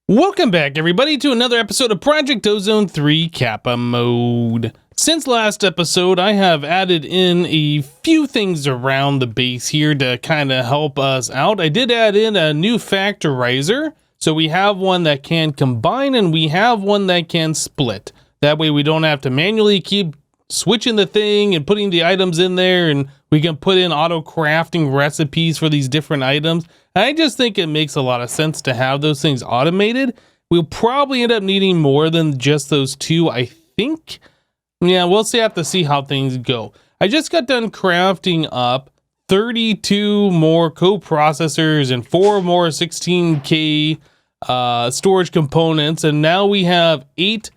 Welcome back, everybody, to another episode of Project Ozone 3 Kappa mode. Since last episode, I have added in a few things around the base here to kind of help us out. I did add in a new factorizer, so we have one that can combine and we have one that can split. That way we don't have to manually keep switching the thing and putting the items in there, and we can put in auto crafting recipes for these different items. I just think it makes a lot of sense to have those things automated. We'll probably end up needing more than just those two, I think. Yeah, we'll have to see how things go. I just got done crafting up 32 more co-processors and 4 more 16K storage components, and now we have 8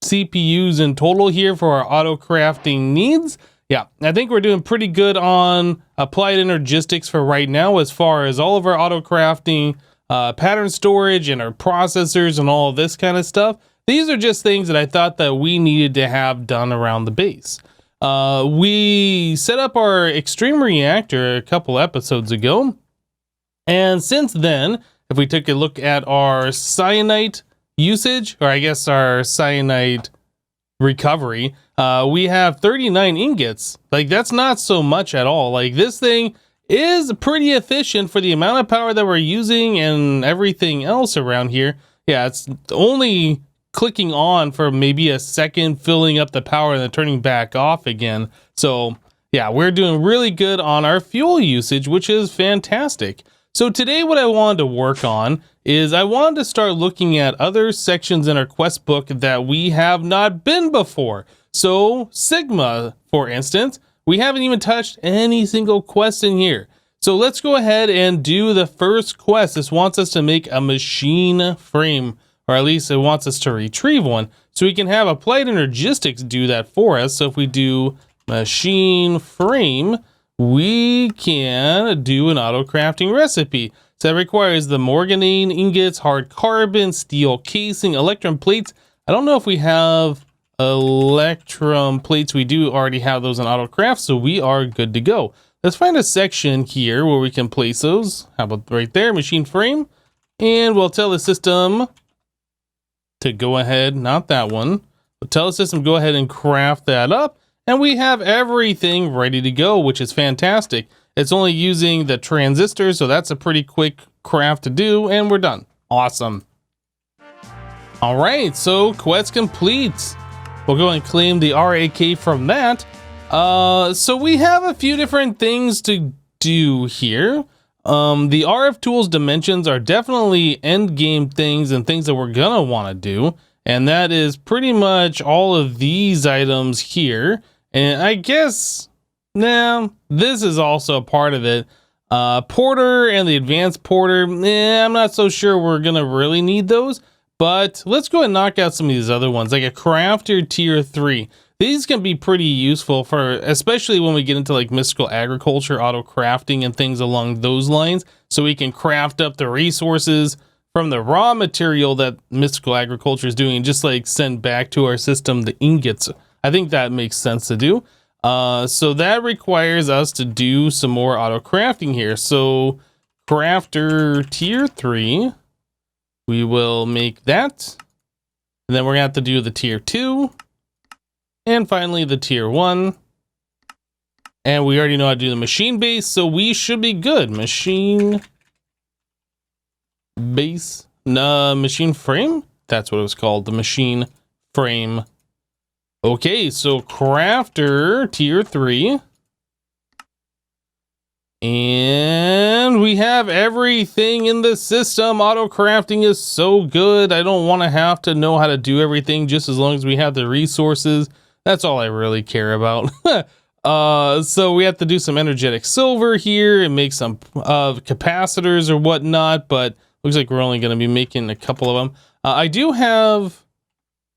CPUs in total here for our auto crafting needs. Yeah, I think we're doing pretty good on applied energistics for right now as far as all of our auto crafting, pattern storage, and our processors and all of this kind of stuff. These are just things that I thought that we needed to have done around the base. We set up our extreme reactor a couple episodes ago, and since then, if we took a look at our cyanide usage, or I guess our cyanide recovery, we have 39 ingots. Like, that's not so much at all. Like, this thing is pretty efficient for the amount of power that we're using and everything else around here. Yeah, it's only clicking on for maybe a second, filling up the power and then turning back off again. So yeah, we're doing really good on our fuel usage, which is fantastic. So today what I wanted to work on is I wanted to start looking at other sections in our quest book that we have not been before. So Sigma, for instance, we haven't even touched any single quest in here. So let's go ahead and do the first quest. This wants us to make a machine frame, or at least it wants us to retrieve one. So we can have applied energistics do that for us. So if we do machine frame, we can do an auto crafting recipe. So that requires the morganine ingots, hard carbon, steel casing, electrum plates. I don't know if we have electrum plates. We do already have those in auto craft, so we are good to go. Let's find a section here where we can place those. How about right there, machine frame? And we'll tell the system to go ahead, not that one, but tell the system go ahead and craft that up. And we have everything ready to go, which is fantastic. It's only using the transistors, so that's a pretty quick craft to do, and we're done. Awesome. All right, so quest complete. We'll go and claim the RAK from that. So we have a few different things to do here. The RF tools dimensions are definitely end game things and things that we're gonna want to do, and that is pretty much all of these items here. And I guess now this is also a part of it. Porter and the advanced porter, I'm not so sure we're gonna really need those, but let's go and knock out some of these other ones, like a crafter tier 3. These can be pretty useful for, especially when we get into like mystical agriculture, auto crafting, and things along those lines. So we can craft up the resources from the raw material that mystical agriculture is doing, and just like send back to our system the ingots. I think that makes sense to do. So that requires us to do some more auto crafting here. So crafter tier 3, we will make that. And then we're gonna have to do the tier 2. And finally the tier 1. And we already know how to do the machine base, so we should be good. Machine base, machine frame? That's what it was called, the machine frame. Okay, so crafter tier 3. And we have everything in the system. Auto crafting is so good. I don't want to have to know how to do everything, just as long as we have the resources. That's all I really care about. So we have to do some energetic silver here and make some capacitors or whatnot, but looks like we're only going to be making a couple of them. I do have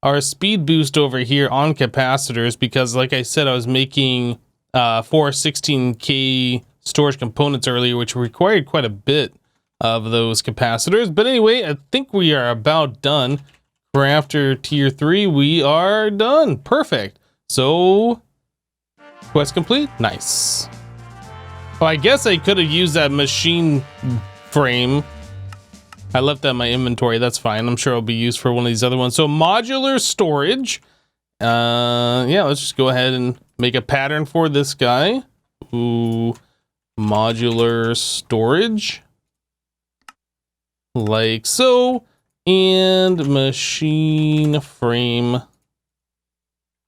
our speed boost over here on capacitors because, like I said, I was making 4 16K storage components earlier, which required quite a bit of those capacitors. But anyway, I think we are about done. Crafter tier 3, we are done. Perfect. So quest complete. Nice. Well, I guess I could have used that machine frame I left that in my inventory. That's fine. I'm sure it'll be used for one of these other ones. So modular storage. Yeah, let's just go ahead and make a pattern for this guy. Ooh, modular storage. Like so. And machine frame.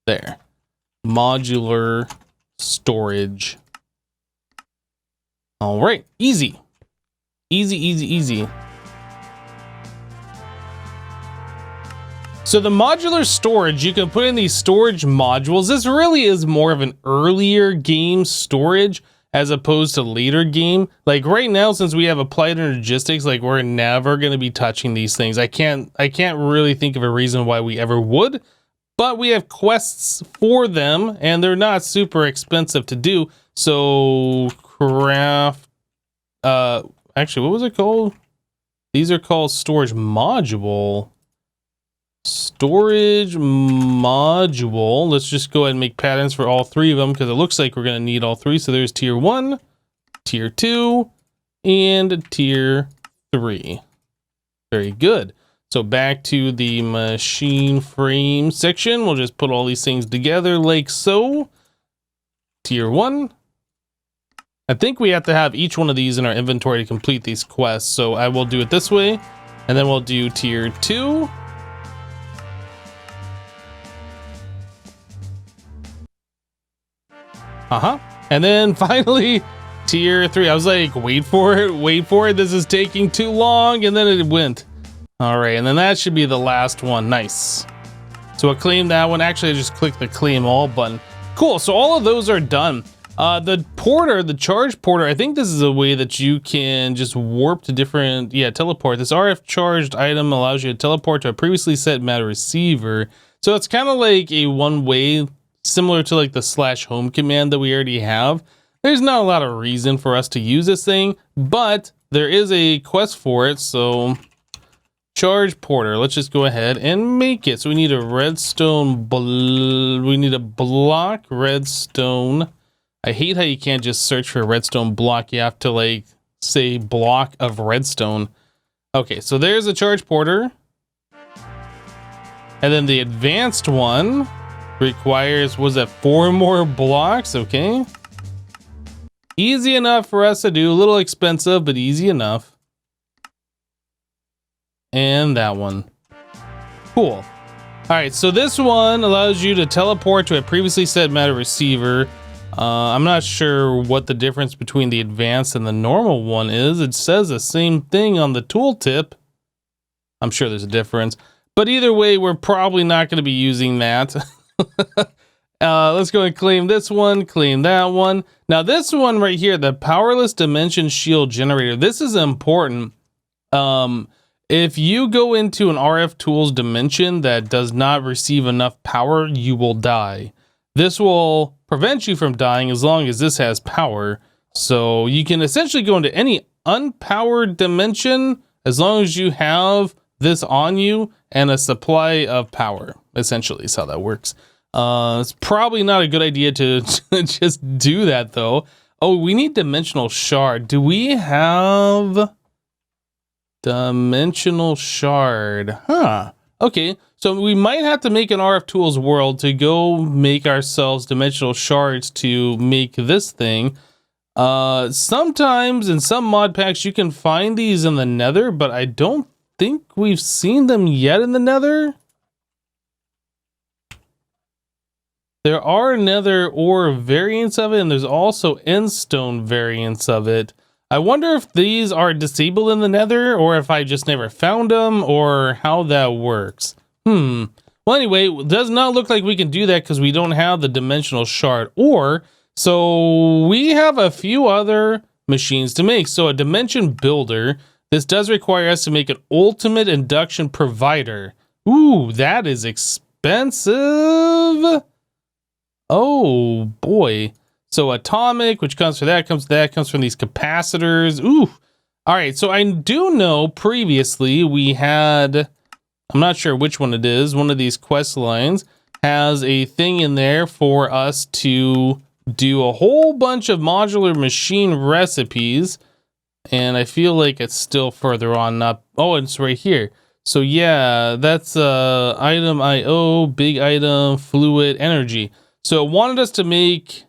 There. Modular storage. All right, easy. Easy, easy, easy. So the modular storage, you can put in these storage modules. This really is more of an earlier game storage as opposed to later game. Like right now, since we have applied energistics, like we're never going to be touching these things. I can't really think of a reason why we ever would, but we have quests for them and they're not super expensive to do. So craft, actually, what was it called? These are called storage module. Storage module. Let's just go ahead and make patterns for all three of them because it looks like we're going to need all three. So there's tier 1, tier 2, and tier 3. Very good. So back to the machine frame section. We'll just put all these things together like so. Tier 1. I think we have to have each one of these in our inventory to complete these quests. So I will do it this way. And then we'll do tier 2. And then finally, tier 3. I was like, wait for it. This is taking too long. And then it went. All right. And then that should be the last one. Nice. So I claimed that one. Actually, I just clicked the claim all button. Cool. So all of those are done. The porter, the charge porter, I think this is a way that you can just warp to different, teleport. This RF charged item allows you to teleport to a previously set matter receiver. So it's kind of like a one-way, similar to like the /home command that we already have. There's not a lot of reason for us to use this thing, but there is a quest for it. So charge porter, let's just go ahead and make it. So we need a redstone, we need a block redstone. I hate how you can't just search for a redstone block. You have to like say block of redstone. Okay, so there's a charge porter. And then the advanced one requires, was that 4 more blocks? Okay. Easy enough for us to do. A little expensive, but easy enough. And that one. Cool. All right, so this one allows you to teleport to a previously set matter receiver. I'm not sure what the difference between the advanced and the normal one is. It says the same thing on the tooltip. I'm sure there's a difference. But either way, we're probably not going to be using that. Let's go and claim this one, claim that one. Now this one right here, the Powerless Dimension Shield Generator, this is important. If you go into an RF Tools dimension that does not receive enough power, you will die. This will prevent you from dying as long as this has power. So you can essentially go into any unpowered dimension as long as you have this on you and a supply of power. Essentially is how that works. It's probably not a good idea to just do that though. Oh, we need dimensional shard. Do we have dimensional shard? Huh. Okay, so we might have to make an RF Tools world to go make ourselves dimensional shards to make this thing. Sometimes in some mod packs you can find these in the Nether, but I don't think we've seen them yet in the Nether. There are Nether ore variants of it, and there's also endstone variants of it. I wonder if these are disabled in the Nether, or if I just never found them, or how that works. Well, anyway, it does not look like we can do that because we don't have the dimensional shard ore. So we have a few other machines to make. So a dimension builder. This does require us to make an ultimate induction provider. Ooh, that is expensive. Oh boy. So atomic, which comes from that, comes from these capacitors. Ooh. All right. So I do know previously we had, I'm not sure which one it is. One of these quest lines has a thing in there for us to do a whole bunch of modular machine recipes. And I feel like it's still further on up. Oh, it's right here. So yeah, that's item IO, big item, fluid, energy. So it wanted us to make...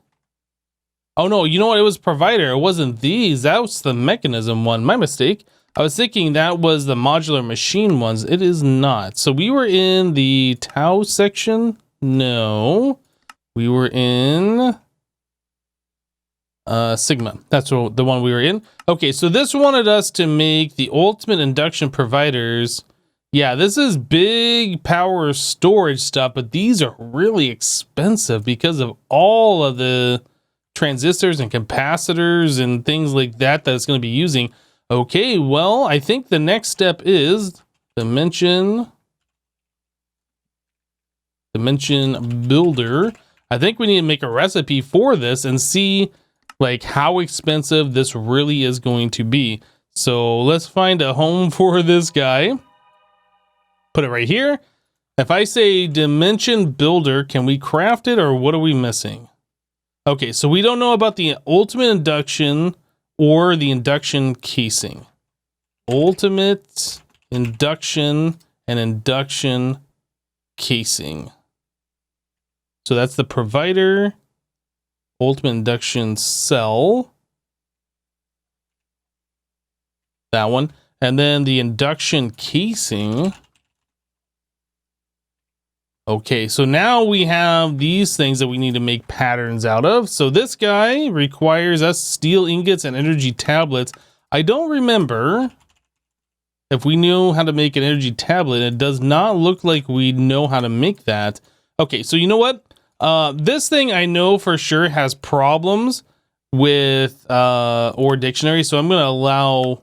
Oh no, you know what? It was provider. It wasn't these. That was the mechanism one. My mistake. I was thinking that was the modular machine ones. It is not. So we were in the Tau section. No. We were in... Sigma. That's the one we were in. Okay, so this wanted us to make the ultimate induction providers. Yeah, this is big power storage stuff, but these are really expensive because of all of the transistors and capacitors and things like that it's going to be using. Okay, well, I think the next step is dimension builder. I think we need to make a recipe for this and see like how expensive this really is going to be. So let's find a home for this guy. Put it right here. If I say dimension builder, can we craft it or what are we missing? Okay, so we don't know about the ultimate induction or the induction casing. Ultimate induction and induction casing. So that's the provider, ultimate induction cell. That one. And then the induction casing. Okay, so now we have these things that we need to make patterns out of. So this guy requires us steel ingots and energy tablets. I don't remember if we know how to make an energy tablet. It does not look like we know how to make that. Okay, so you know what? This thing I know for sure has problems with OR dictionary, so I'm gonna allow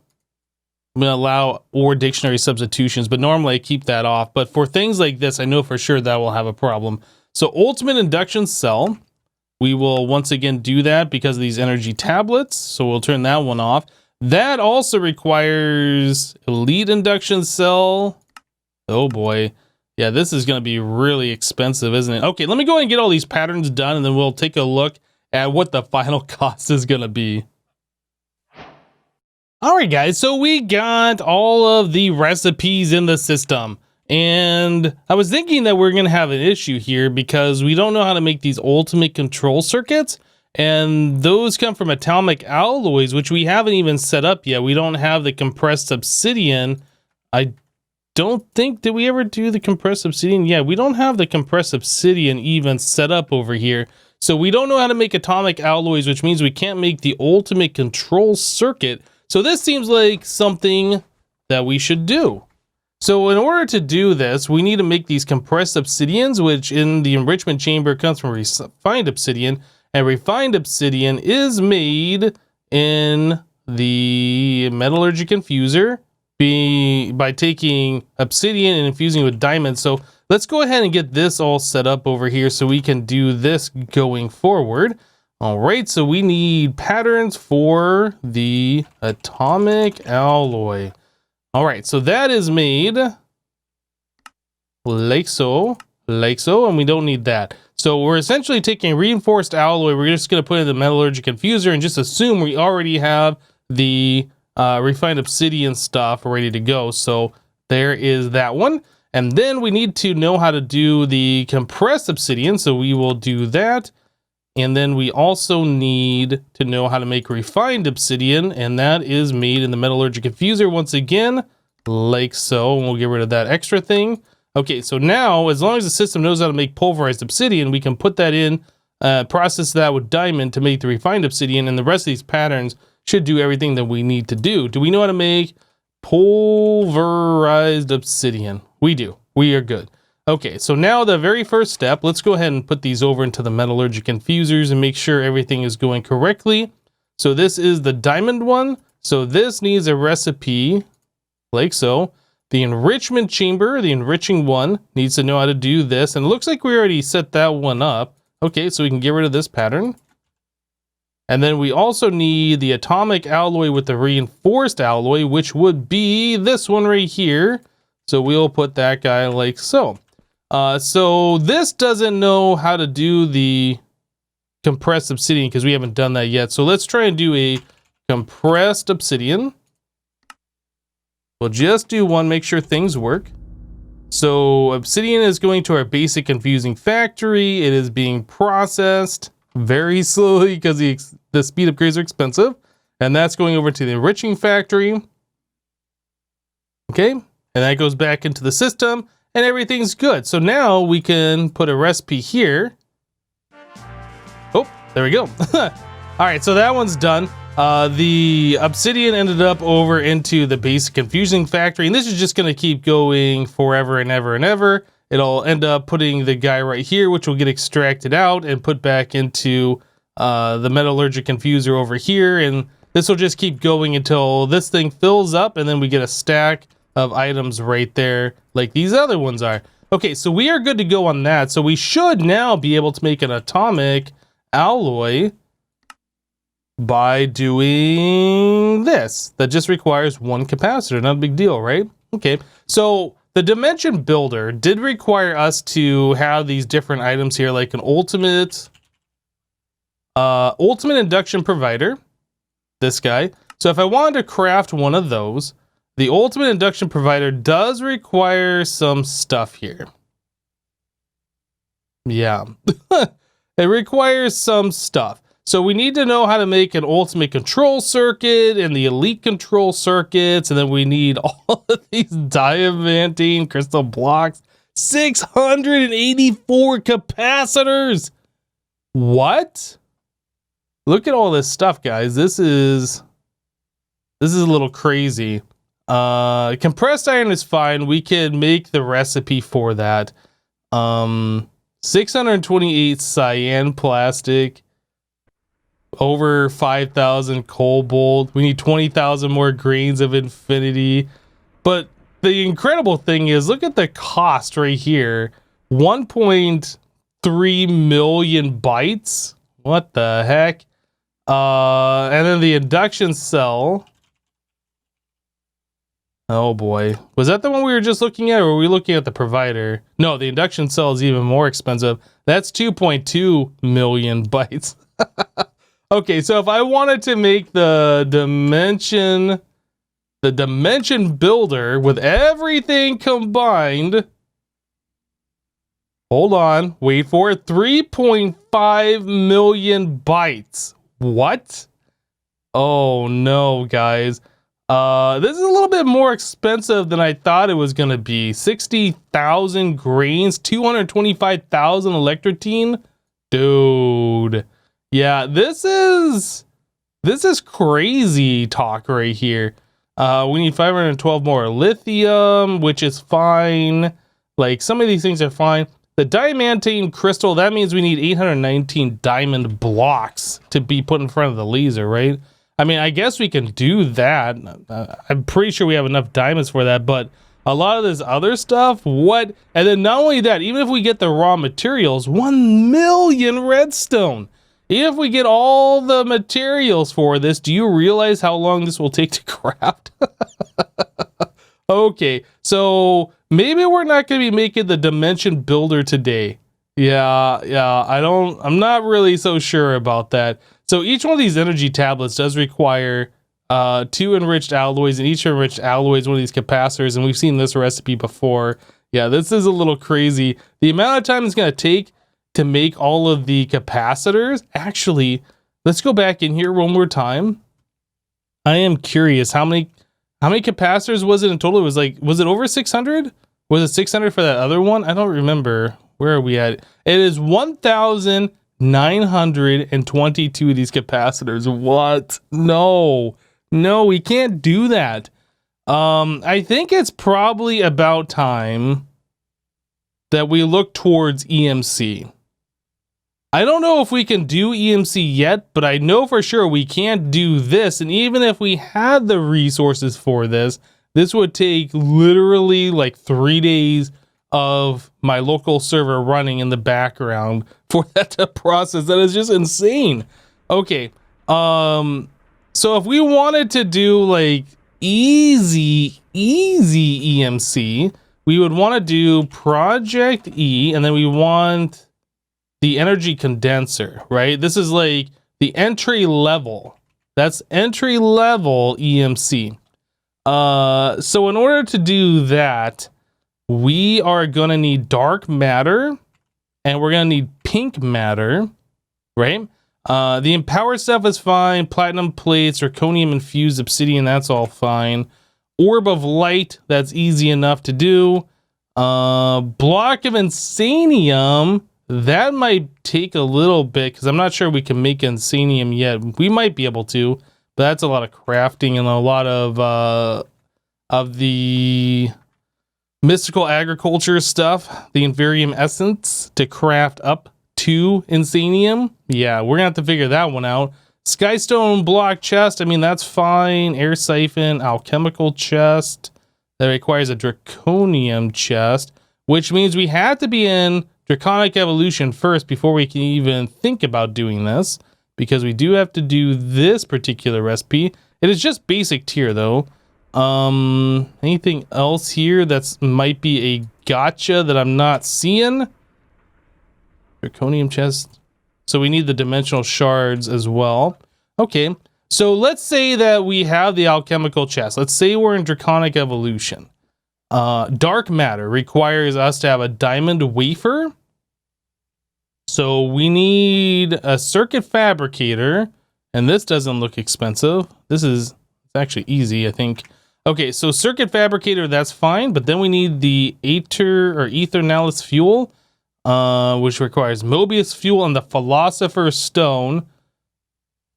OR dictionary substitutions, but normally I keep that off. But for things like this, I know for sure that will have a problem. So ultimate induction cell, we will once again do that because of these energy tablets. So we'll turn that one off. That also requires elite induction cell. Oh boy. Yeah, this is going to be really expensive, isn't it? Okay, let me go ahead and get all these patterns done, and then we'll take a look at what the final cost is going to be. All right, guys, so we got all of the recipes in the system, and I was thinking that we're going to have an issue here because we don't know how to make these ultimate control circuits, and those come from atomic alloys, which we haven't even set up yet. We don't have the compressed obsidian. I don't think, did we ever do the compressed obsidian? Yeah, we don't have the compressed obsidian even set up over here. So we don't know how to make atomic alloys, which means we can't make the ultimate control circuit. So this seems like something that we should do. So in order to do this, we need to make these compressed obsidians, which in the enrichment chamber comes from refined obsidian. And refined obsidian is made in the Metallurgic Infuser by taking obsidian and infusing with diamonds. So let's go ahead and get this all set up over here so we can do this going forward. All right, so we need patterns for the atomic alloy. All right, so that is made like so, and we don't need that. So we're essentially taking reinforced alloy. We're just going to put in the Metallurgic Infuser and just assume we already have the refined obsidian stuff ready to go. So there is that one. And then we need to know how to do the compressed obsidian. So we will do that. And then we also need to know how to make refined obsidian. And that is made in the Metallurgic Infuser once again, like so. And we'll get rid of that extra thing. Okay, so now as long as the system knows how to make pulverized obsidian, we can put that in, process that with diamond to make the refined obsidian. And the rest of these patterns should do everything that we need to do. Do we know how to make pulverized obsidian? We do. We are good. Okay, so now the very first step, let's go ahead and put these over into the Metallurgic Infusers and make sure everything is going correctly. So this is the diamond one. So this needs a recipe like so. The enrichment chamber, the enriching one, needs to know how to do this. And it looks like we already set that one up. Okay, so we can get rid of this pattern. And then we also need the atomic alloy with the reinforced alloy, which would be this one right here. So we'll put that guy like so. So this doesn't know how to do the compressed obsidian because we haven't done that yet. So let's try and do a compressed obsidian. We'll just do one, make sure things work. So obsidian is going to our basic infusing factory. It is being processed very slowly because the speed upgrades are expensive. And that's going over to the enriching factory. Okay, and that goes back into the system and everything's good. So now we can put a recipe here. Oh, there we go. All right, so that one's done. The obsidian ended up over into the basic infusing factory, and this is just going to keep going forever and ever and ever. It'll end up putting the guy right here, which will get extracted out and put back into the metallurgic infuser over here, and this will just keep going until this thing fills up, and then we get a stack of items right there like these other ones are. Okay, so we are good to go on that. So we should now be able to make an atomic alloy by doing this. That just requires one capacitor, not a big deal, right? Okay, so the dimension builder did require us to have these different items here, like an ultimate induction provider, this guy. So if I wanted to craft one of those, the ultimate induction provider does require some stuff here. Yeah, it requires some stuff. So we need to know how to make an ultimate control circuit and the elite control circuits. And then we need all of these diamantine crystal blocks. 684 capacitors. What? Look at all this stuff, guys. This is a little crazy. Compressed iron is fine. We can make the recipe for that. 628 cyan plastic. Over 5,000 cobalt. We need 20,000 more grains of infinity. But the incredible thing is, look at the cost right here. 1.3 million bytes. What the heck? And then the induction cell. Oh boy. Was that the one we were just looking at, or were we looking at the provider? No, the induction cell is even more expensive. That's 2.2 million bytes. Okay, so if I wanted to make the dimension builder with everything combined, hold on, wait for it, 3.5 million bytes. What? Oh no, guys. This is a little bit more expensive than I thought it was gonna be. 60,000 grains, 225,000 electrotine. Dude. Yeah, this is crazy talk right here. We need 512 more lithium, which is fine. Like, some of these things are fine. The diamantine crystal, that means we need 819 diamond blocks to be put in front of the laser, right? I mean, I guess we can do that. I'm pretty sure we have enough diamonds for that, but a lot of this other stuff, what? And then not only that, even if we get the raw materials, 1 million redstone. Even if we get all the materials for this, do you realize how long this will take to craft? Okay, so maybe we're not going to be making the dimension builder today. Yeah, I'm not really so sure about that. So each one of these energy tablets does require 2 enriched alloys, and each enriched alloy is one of these capacitors, and we've seen this recipe before. Yeah, this is a little crazy. The amount of time it's going to take to make all of the capacitors. Actually, let's go back in here one more time. I am curious, how many capacitors was it in total? Was it over 600? Was it 600 for that other one? I don't remember. Where are we at? It is 1,922 of these capacitors. What? No, we can't do that. I think it's probably about time that we look towards EMC. I don't know if we can do EMC yet, but I know for sure we can't do this. And even if we had the resources for this, this would take literally like 3 days of my local server running in the background for that to process. That is just insane. Okay. So if we wanted to do like easy EMC, we would want to do Project E, and then we want the energy condenser, right? This is like the entry level That's entry level EMC. So in order to do that, we are gonna need dark matter, and we're gonna need pink matter, right? The empowered stuff is fine. Platinum plates, zirconium infused obsidian, that's all fine. Orb of light, that's easy enough to do. Block of insanium, that might take a little bit because I'm not sure we can make insanium yet. We might be able to, but that's a lot of crafting and a lot of the mystical agriculture stuff. The Thorium essence to craft up to insanium. Yeah, we're gonna have to figure that one out. Skystone block chest, I mean, that's fine. Air siphon, alchemical chest. That requires a draconium chest, which means we have to be in draconic evolution first before we can even think about doing this, because we do have to do this particular recipe. It is just basic tier though. Anything else here that's might be a gotcha that I'm not seeing? Draconium chest. So we need the dimensional shards as well. Okay, so let's say that we have the alchemical chest. Let's say we're in draconic evolution. Dark matter requires us to have a diamond wafer. So we need a circuit fabricator, and this doesn't look expensive. It's actually easy, I think. Okay, so circuit fabricator, that's fine, but then we need the ethernalus fuel, which requires Mobius fuel and the Philosopher stone,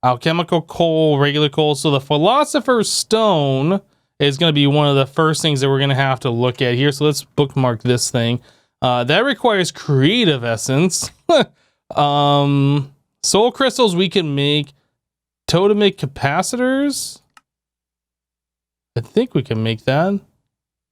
alchemical coal, regular coal. So the Philosopher stone is going to be one of the first things that we're going to have to look at here. So let's bookmark this thing. That requires creative essence. Soul crystals we can make. Totemic capacitors. I think we can make that.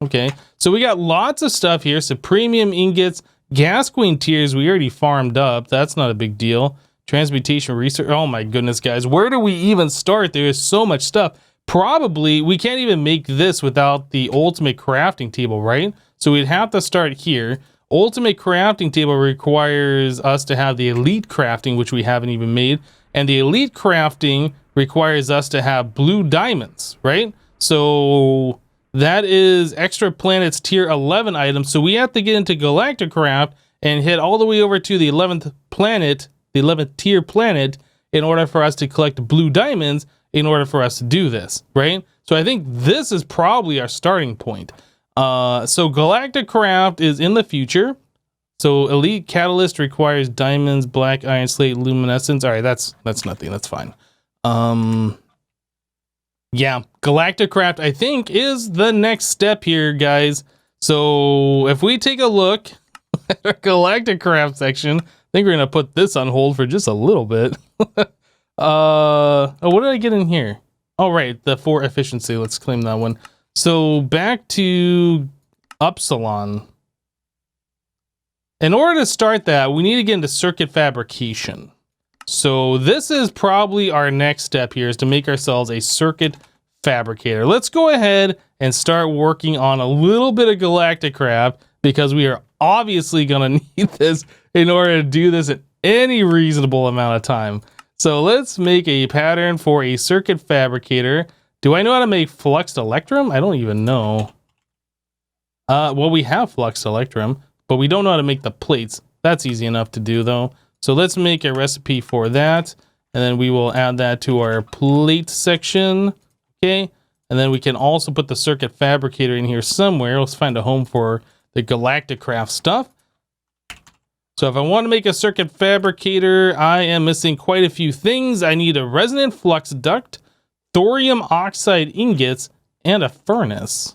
Okay, so we got lots of stuff here. So premium ingots, gas queen tiers we already farmed up. That's not a big deal. Transmutation research. Oh my goodness, guys. Where do we even start? There is so much stuff. Probably we can't even make this without the ultimate crafting table, right? So we'd have to start here. Ultimate crafting table requires us to have the elite crafting, which we haven't even made. And the elite crafting requires us to have blue diamonds, right? So that is extra planets tier 11 items. So we have to get into Galactic Craft and head all the way over to the 11th planet, the 11th tier planet, in order for us to collect blue diamonds in order for us to do this, right? So I think this is probably our starting point. So Galactic Craft is in the future. So Elite Catalyst requires diamonds, black iron slate, luminescence. All right, that's nothing. That's fine. Yeah, Galactic Craft, I think, is the next step here, guys. So if we take a look at our Galactic Craft section, I think we're going to put this on hold for just a little bit. Oh, what did I get in here? Oh, right, the 4 efficiency. Let's claim that one. So back to Upsilon. In order to start that, we need to get into circuit fabrication. So this is probably our next step here, is to make ourselves a circuit fabricator. Let's go ahead and start working on a little bit of Galactic Craft, because we are obviously going to need this in order to do this in any reasonable amount of time. So let's make a pattern for a circuit fabricator. Do I know how to make Flux Electrum? I don't even know. Well, we have Flux Electrum, but we don't know how to make the plates. That's easy enough to do though. So let's make a recipe for that, and then we will add that to our plate section. Okay, and then we can also put the circuit fabricator in here somewhere. Let's find a home for the Galactic Craft stuff. So if I want to make a circuit fabricator, I am missing quite a few things. I need a resonant flux duct, thorium oxide ingots, and a furnace.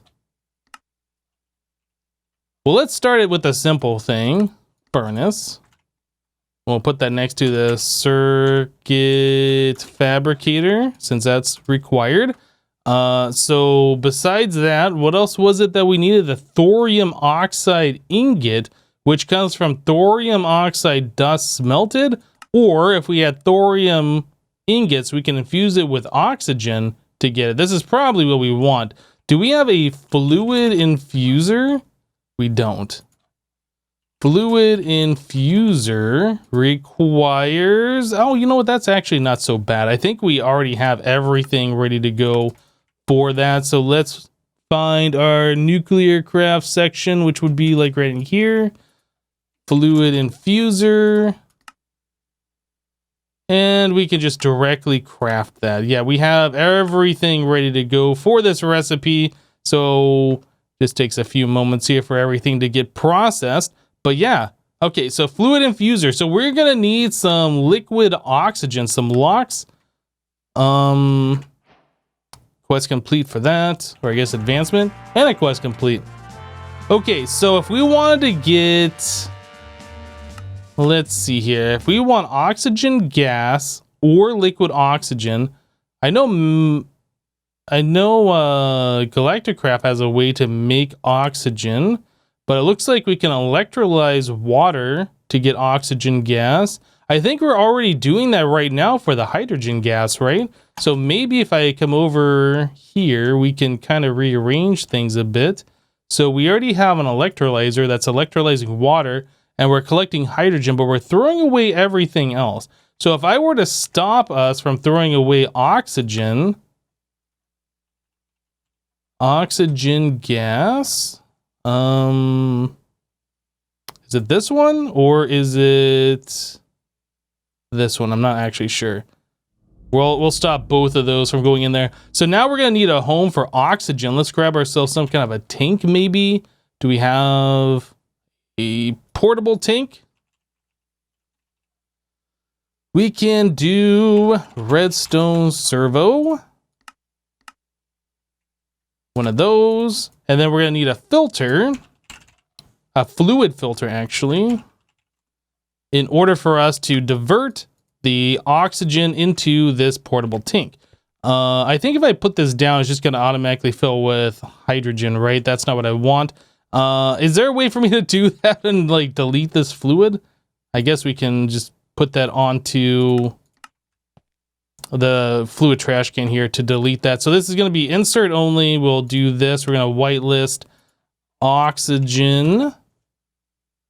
Well, let's start it with a simple thing, furnace. We'll put that next to the circuit fabricator, since that's required. So besides that, what else was it that we needed? The thorium oxide ingot, which comes from thorium oxide dust smelted, or if we had thorium ingots, we can infuse it with oxygen to get it. This is probably what we want. Do we have a fluid infuser? We don't. Fluid infuser requires, oh, you know what? That's actually not so bad. I think we already have everything ready to go for that. So let's find our nuclear craft section, which would be like right in here. Fluid infuser. And we can just directly craft that. Yeah, we have everything ready to go for this recipe. So just takes a few moments here for everything to get processed. But yeah, okay, so fluid infuser. So we're gonna need some liquid oxygen, some LOX. Quest complete for that, or I guess advancement, and a quest complete. Okay, so if we wanted to get, let's see here. If we want oxygen gas or liquid oxygen, I know Galactic Craft has a way to make oxygen, but it looks like we can electrolyze water to get oxygen gas. I think we're already doing that right now for the hydrogen gas, right? So maybe if I come over here, we can kind of rearrange things a bit. So we already have an electrolyzer that's electrolyzing water, and we're collecting hydrogen, but we're throwing away everything else. So if I were to stop us from throwing away oxygen gas, is it this one or is it this one? I'm not actually sure. We'll stop both of those from going in there. So now we're gonna need a home for oxygen. Let's grab ourselves some kind of a tank maybe. Do we have a portable tank? We can do redstone servo. One of those. And then we're gonna need a filter. A fluid filter actually. In order for us to divert the oxygen into this portable tank. I think if I put this down, it's just gonna automatically fill with hydrogen, right? That's not what I want. Is there a way for me to do that and like delete this fluid? I guess we can just put that onto the fluid trash can here to delete that. So this is going to be insert only. We'll do this. We're going to whitelist oxygen.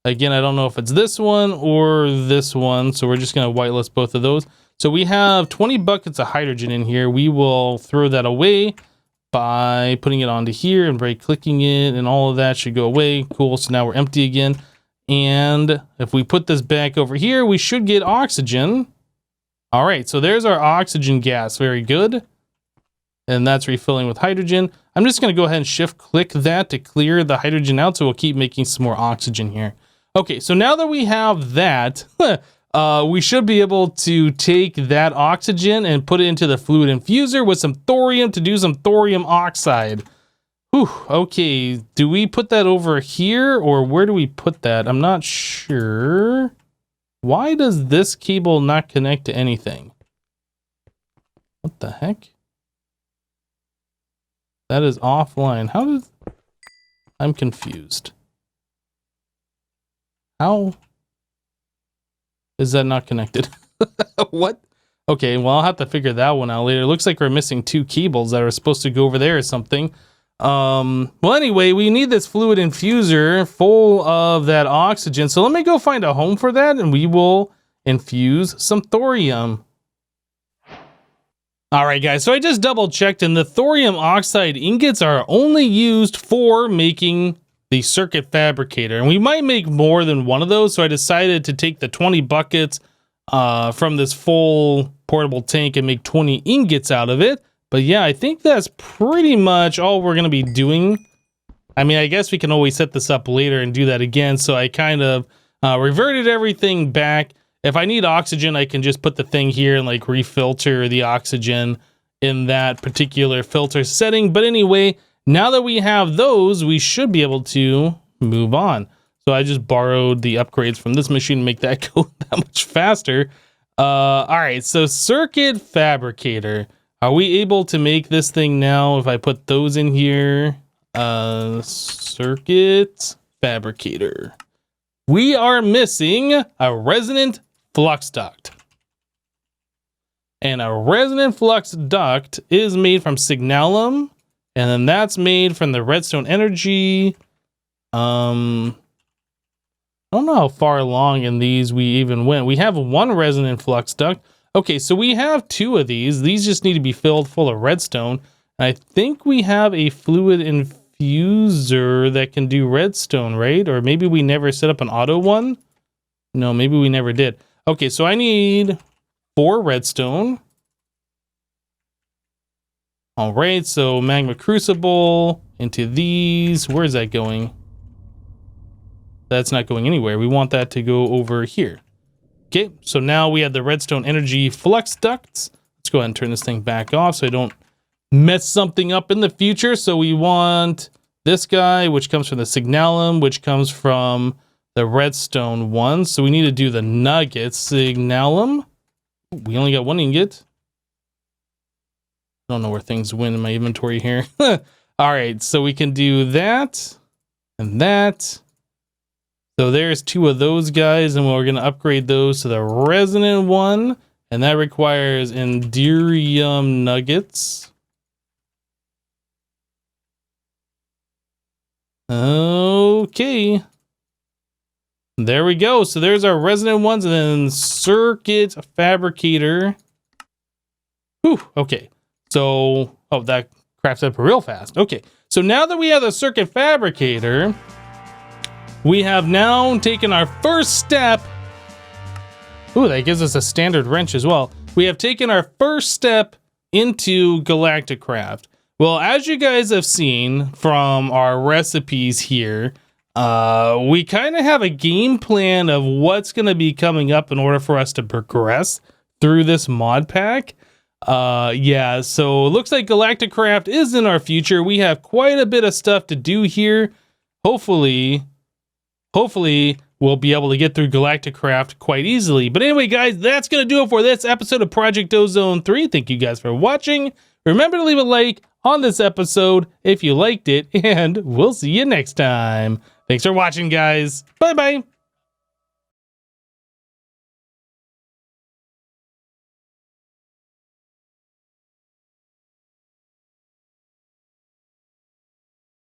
Again, I don't know if it's this one or this one. So we're just going to whitelist both of those. So we have 20 buckets of hydrogen in here. We will throw that away by putting it onto here and right clicking it, and all of that should go away. Cool. So now we're empty again. And if we put this back over here, we should get oxygen. All right, so there's our oxygen gas. Very good. And that's refilling with hydrogen. I'm just going to go ahead and shift click that to clear the hydrogen out, so we'll keep making some more oxygen here. Okay, so now that we have that, we should be able to take that oxygen and put it into the fluid infuser with some thorium to do some thorium oxide. Whew, okay, do we put that over here or where do we put that? I'm not sure. Why does this cable not connect to anything? What the heck? That is offline. How does... I'm confused. How is that not connected? What? Okay, well, I'll have to figure that one out later. It looks like we're missing 2 cables that are supposed to go over there or something. Well, anyway, we need this fluid infuser full of that oxygen. So let me go find a home for that and we will infuse some thorium. All right, guys, so I just double checked and the thorium oxide ingots are only used for making the circuit fabricator. And we might make more than one of those. So I decided to take the 20 buckets from this full portable tank and make 20 ingots out of it. But yeah, I think that's pretty much all we're going to be doing. I mean, I guess we can always set this up later and do that again. So I kind of reverted everything back. If I need oxygen, I can just put the thing here and like refilter the oxygen in that particular filter setting. But anyway, now that we have those, we should be able to move on. So I just borrowed the upgrades from this machine to make that go that much faster. All right, so circuit fabricator. Are we able to make this thing now if I put those in here? Circuit fabricator. We are missing a resonant flux duct. And a resonant flux duct is made from signalum. And then that's made from the redstone energy. I don't know how far along in these we even went. We have one resonant flux duct. Okay, so we have 2 of these. These just need to be filled full of redstone. I think we have a fluid infuser that can do redstone, right? Or maybe we never set up an auto one? No, maybe we never did. Okay, so I need 4 redstone. All right, so magma crucible into these. Where is that going? That's not going anywhere. We want that to go over here. Okay, so now we have the redstone energy flux ducts. Let's go ahead and turn this thing back off so I don't mess something up in the future. So we want this guy, which comes from the signalum, which comes from the redstone one. So we need to do the nuggets. Signalum. We only got 1 ingot. I don't know where things went in my inventory here. All right, so we can do that and that. So there's 2 of those guys, and we're going to upgrade those to the resonant one, and that requires Enderium nuggets. Okay. There we go. So there's our resonant ones, and then circuit fabricator. Whew, okay. So, oh, that crafts up real fast. Okay. So now that we have the circuit fabricator, we have now taken our first step. Ooh, that gives us a standard wrench as well. We have taken our first step into Galactic Craft. Well, as you guys have seen from our recipes here, we kind of have a game plan of what's going to be coming up in order for us to progress through this mod pack. Yeah, so it looks like Galactic Craft is in our future. We have quite a bit of stuff to do here. Hopefully we'll be able to get through Galactic Craft quite easily. But anyway, guys, that's going to do it for this episode of Project Ozone 3. Thank you guys for watching. Remember to leave a like on this episode if you liked it, and we'll see you next time. Thanks for watching, guys. Bye-bye.